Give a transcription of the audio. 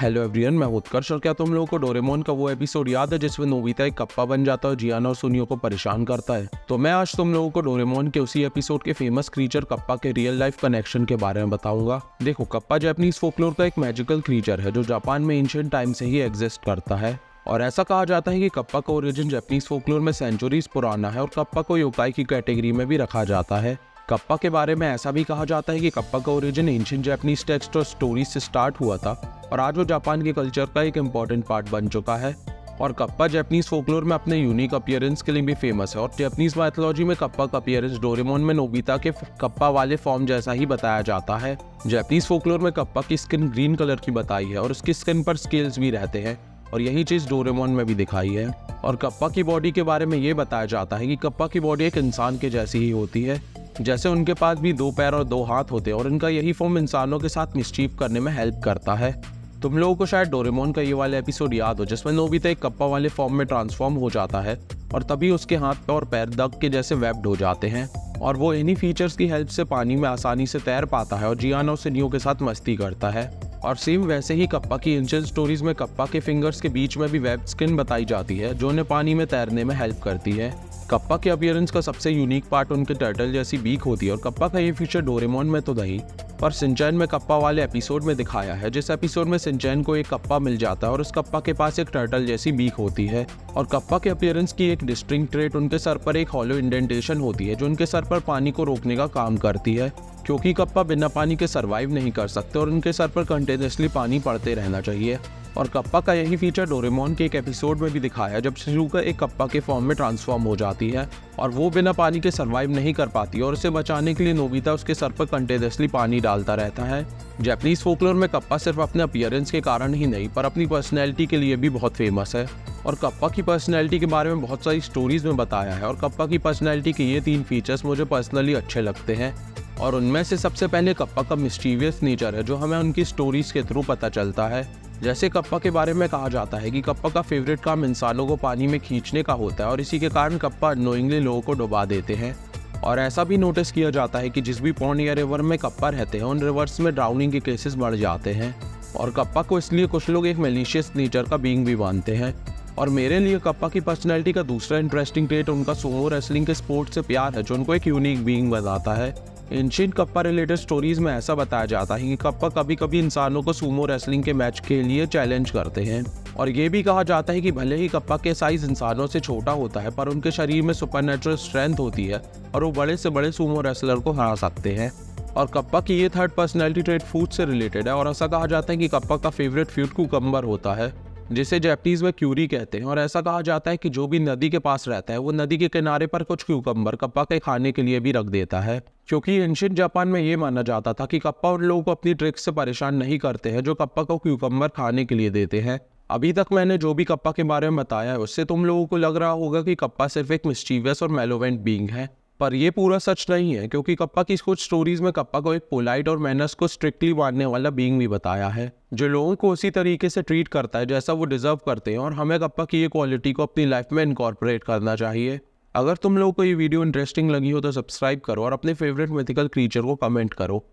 Hello everyone, मैं उत्कर्ष। और क्या तुम लोगों को डोरेमोन का वो एपिसोड याद है जिसमें नोबिता एक कप्पा बन जाता है और जियाना और सुनियो को परेशान करता है? तो मैं आज तुम लोगों को डोरेमोन के उसी एपिसोड के फेमस क्रीचर कप्पा के रियल लाइफ कनेक्शन के बारे में बताऊंगा। देखो, कप्पा जापानीज फोकलोर का एक मैजिकल क्रीचर है जो जापान में एंशिएंट टाइम से ही एग्जिस्ट करता है। और ऐसा कहा जाता है कि कप्पा का ओरिजिन जापानीज फोकलोर में सेंचुरीज पुराना है और कप्पा को योकाई की कैटेगरी में भी रखा जाता है। कप्पा के बारे में ऐसा भी कहा जाता है कि कप्पा का ओरिजिन एंशिएंट जापानीज टेक्स्ट और स्टोरीज से स्टार्ट हुआ था और आज वो जापान के कल्चर का एक इम्पॉर्टेंट पार्ट बन चुका है। और कप्पा जापानीज फोकलोर में अपने यूनिक अपीयरेंस के लिए भी फेमस है और जापानीज माइथोलॉजी में कप्पा का अपीयरेंस डोरेमोन में नोबिता के कप्पा वाले फॉर्म जैसा ही बताया जाता है। जापानीज फोकलोर में कप्पा की स्किन ग्रीन कलर की बताई है और उसकी स्किन पर स्केल्स भी रहते हैं और यही चीज डोरेमोन में भी दिखाई है। और कप्पा की बॉडी के बारे में ये बताया जाता है कि कप्पा की बॉडी एक इंसान के जैसी ही होती है, जैसे उनके पास भी 2 पैर और 2 हाथ होते हैं और इनका यही फॉर्म इंसानों के साथ मिसचीफ करने में हेल्प करता है। तुम लोगों को शायद डोरेमोन का ये वाला एपिसोड याद हो जिसमें नोबिता एक कप्पा वाले फॉर्म में ट्रांसफॉर्म हो जाता है और तभी उसके हाथ और पैर दग के जैसे वेब्ड हो जाते हैं और वो इन्हीं फीचर्स की हेल्प से पानी में आसानी से तैर पाता है और जियाना और सुनियो के साथ मस्ती करता है। और सेम वैसे ही कप्पा की एंशिएंट स्टोरीज में कप्पा के फिंगर्स के बीच में भी वेब स्किन बताई जाती है जो उन्हें पानी में तैरने में हेल्प करती है। कप्पा के अपीयरेंस का सबसे यूनिक पार्ट उनके टर्टल जैसी बीक होती है और कप्पा का ये फीचर डोरेमोन में तो नहीं पर शिनचैन में कप्पा वाले एपिसोड में दिखाया है, जिस एपिसोड में शिनचैन को एक कप्पा मिल जाता है और उस कप्पा के पास एक टर्टल जैसी बीक होती है। और कप्पा के अपीयरेंस की एक डिस्टिंक्ट ट्रेट उनके सर पर एक हॉलो इंडेंटेशन होती है जो उनके सर पर पानी को रोकने का काम करती है, क्योंकि कप्पा बिना पानी के सर्वाइव नहीं कर सकते और उनके सर पर कंटिन्यूअसली पानी पड़ते रहना चाहिए। और कप्पा का यही फीचर डोरेमोन के एक एपिसोड में भी दिखाया जब शिजुका एक कप्पा के फॉर्म में ट्रांसफॉर्म हो जाती है और वो बिना पानी के सर्वाइव नहीं कर पाती और उसे बचाने के लिए नोबिता उसके सर पर कंटिन्यूअसली पानी डालता रहता है। जापानीज फोकलोर में कप्पा सिर्फ अपने अपीयरेंस के कारण ही नहीं पर अपनी पर्सनैलिटी के लिए भी बहुत फेमस है और कप्पा की पर्सनैलिटी के बारे में बहुत सारी स्टोरीज में बताया है। और कप्पा की पर्सनैलिटी के ये 3 फीचर्स मुझे पर्सनली अच्छे लगते हैं और उनमें से सबसे पहले कप्पा का मिस्टीवियस नेचर है जो हमें उनकी स्टोरीज के थ्रू पता चलता है। जैसे कप्पा के बारे में कहा जाता है कि कप्पा का फेवरेट काम इंसानों को पानी में खींचने का होता है और इसी के कारण कप्पा अननोइंगली लोगों को डुबा देते हैं। और ऐसा भी नोटिस किया जाता है कि जिस भी पॉन्ड या रिवर में कप्पा रहते हैं उन रिवर्स में ड्राउनिंग के केसेस बढ़ जाते हैं और कप्पा को इसलिए कुछ लोग एक मैलिशियस नेचर का बीइंग भी मानते हैं। और मेरे लिए कप्पा की पर्सनैलिटी का दूसरा इंटरेस्टिंग ट्रेट उनका सुमो रेसलिंग के स्पोर्ट से प्यार है जो उनको एक यूनिक बीइंग बताता है। एंशिएंट कप्पा रिलेटेड स्टोरीज में ऐसा बताया जाता है कि कप्पा कभी कभी इंसानों को सुमो रेसलिंग के मैच के लिए चैलेंज करते हैं और ये भी कहा जाता है कि भले ही कप्पा के साइज इंसानों से छोटा होता है पर उनके शरीर में सुपरनेचुरल स्ट्रेंथ होती है और वो बड़े से बड़े सुमो रेसलर को हरा सकते हैं। और कप्पा की ये थर्ड पर्सनैलिटी ट्रेट फूड से रिलेटेड है और ऐसा कहा जाता है कि कप्पा का फेवरेट फूड कुकम्बर होता है जिसे जापानीज में क्यूरी कहते हैं। और ऐसा कहा जाता है कि जो भी नदी के पास रहता है वो नदी के किनारे पर कुछ क्यूकम्बर कप्पा के खाने के लिए भी रख देता है, क्योंकि एंशिएंट जापान में ये माना जाता था कि कप्पा उन लोगों को अपनी ट्रिक्स से परेशान नहीं करते हैं जो कप्पा को क्यूकम्बर खाने के लिए देते हैं। अभी तक मैंने जो भी कप्पा के बारे में बताया है उससे तुम लोगों को लग रहा होगा कि कप्पा सिर्फ एक मिस्चीवियस और मेलोवेंट बीइंग है, पर ये पूरा सच नहीं है, क्योंकि कप्पा की कुछ स्टोरीज में कप्पा को एक पोलाइट और मैनर्स को स्ट्रिक्टली मानने वाला बीइंग भी बताया है जो लोगों को उसी तरीके से ट्रीट करता है जैसा वो डिजर्व करते हैं। और हमें कप्पा की ये क्वालिटी को अपनी लाइफ में इनकॉर्पोरेट करना चाहिए। अगर तुम लोगों को ये वीडियो इंटरेस्टिंग लगी हो तो सब्सक्राइब करो और अपने फेवरेट मिथिकल क्रीचर को कमेंट करो।